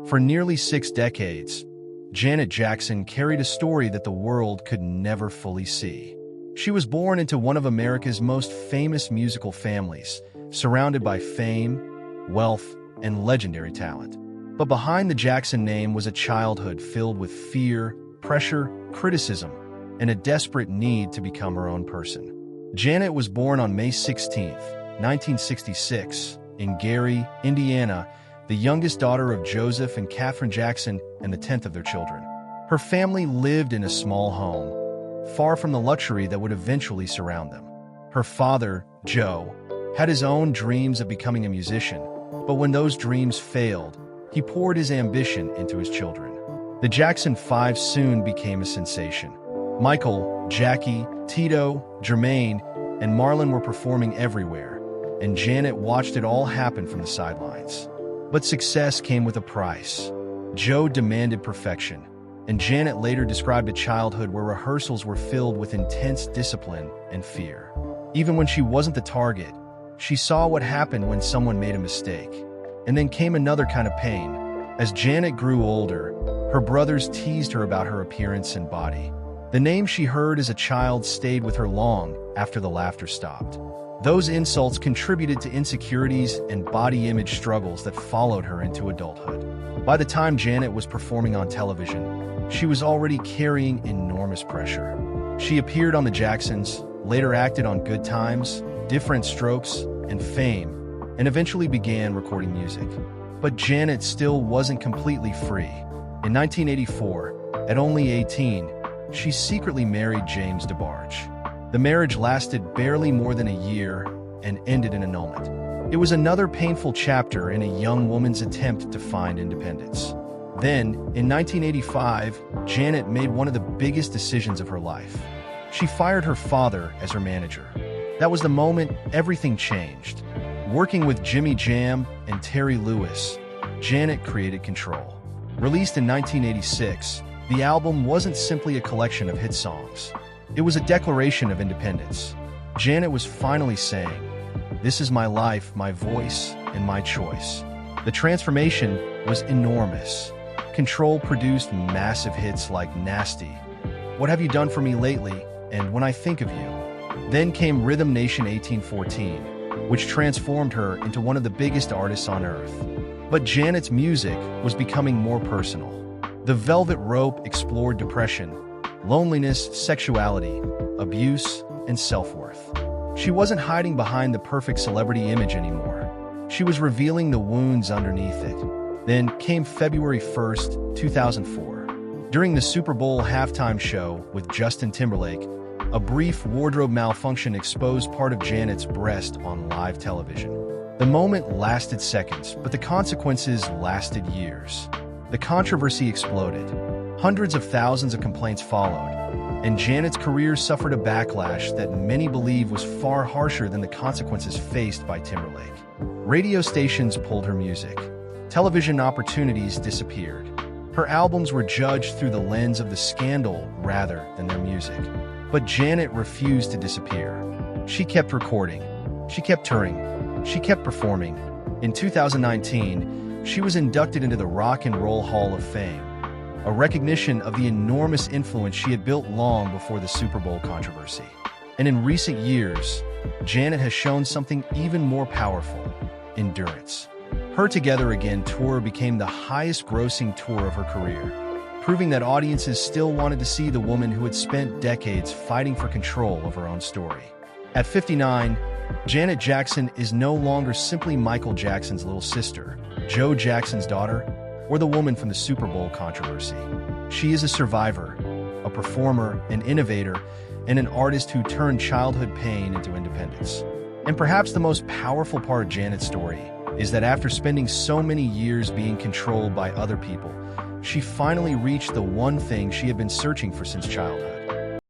For nearly 6 decades, Janet Jackson carried a story that the world could never fully see. She was born into one of America's most famous musical families, surrounded by fame, wealth, and legendary talent. But behind the Jackson name was a childhood filled with fear, pressure, criticism, and a desperate need to become her own person. Janet was born on May 16, 1966, in Gary, Indiana, the youngest daughter of Joseph and Katherine Jackson and the 10th of their children. Her family lived in a small home, far from the luxury that would eventually surround them. Her father, Joe, had his own dreams of becoming a musician, but when those dreams failed, he poured his ambition into his children. The Jackson Five soon became a sensation. Michael, Jackie, Tito, Jermaine, and Marlon were performing everywhere, and Janet watched it all happen from the sidelines. But success came with a price. Joe demanded perfection, and Janet later described a childhood where rehearsals were filled with intense discipline and fear. Even when she wasn't the target, she saw what happened when someone made a mistake. And then came another kind of pain. As Janet grew older, her brothers teased her about her appearance and body. The name she heard as a child stayed with her long after the laughter stopped. Those insults contributed to insecurities and body image struggles that followed her into adulthood. By the time Janet was performing on television, she was already carrying enormous pressure. She appeared on The Jacksons, later acted on Good Times, Different Strokes, and Fame, and eventually began recording music. But Janet still wasn't completely free. In 1984, at only 18, she secretly married James DeBarge. The marriage lasted barely more than a year and ended in annulment. It was another painful chapter in a young woman's attempt to find independence. Then, in 1985, Janet made one of the biggest decisions of her life. She fired her father as her manager. That was the moment everything changed. Working with Jimmy Jam and Terry Lewis, Janet created Control. Released in 1986, the album wasn't simply a collection of hit songs. It was a declaration of independence. Janet was finally saying, "This is my life, my voice, and my choice." The transformation was enormous. Control produced massive hits like Nasty, What Have You Done For Me Lately, and When I Think of You. Then came Rhythm Nation 1814, which transformed her into one of the biggest artists on earth. But Janet's music was becoming more personal. The Velvet Rope explored depression, loneliness, sexuality, abuse, and self-worth. She wasn't hiding behind the perfect celebrity image anymore. She was revealing the wounds underneath it. Then came February 1st, 2004. During the Super Bowl halftime show with Justin Timberlake, a brief wardrobe malfunction exposed part of Janet's breast on live television. The moment lasted seconds, but the consequences lasted years. The controversy exploded. Hundreds of thousands of complaints followed, and Janet's career suffered a backlash that many believe was far harsher than the consequences faced by Timberlake. Radio stations pulled her music. Television opportunities disappeared. Her albums were judged through the lens of the scandal rather than their music. But Janet refused to disappear. She kept recording. She kept touring. She kept performing. In 2019, she was inducted into the Rock and Roll Hall of Fame, a recognition of the enormous influence she had built long before the Super Bowl controversy. And in recent years, Janet has shown something even more powerful: endurance. Her Together Again tour became the highest-grossing tour of her career, proving that audiences still wanted to see the woman who had spent decades fighting for control of her own story. At 59, Janet Jackson is no longer simply Michael Jackson's little sister, Joe Jackson's daughter, or the woman from the Super Bowl controversy. She is a survivor, a performer, an innovator, and an artist who turned childhood pain into independence. And perhaps the most powerful part of Janet's story is that after spending so many years being controlled by other people, she finally reached the one thing she had been searching for since childhood.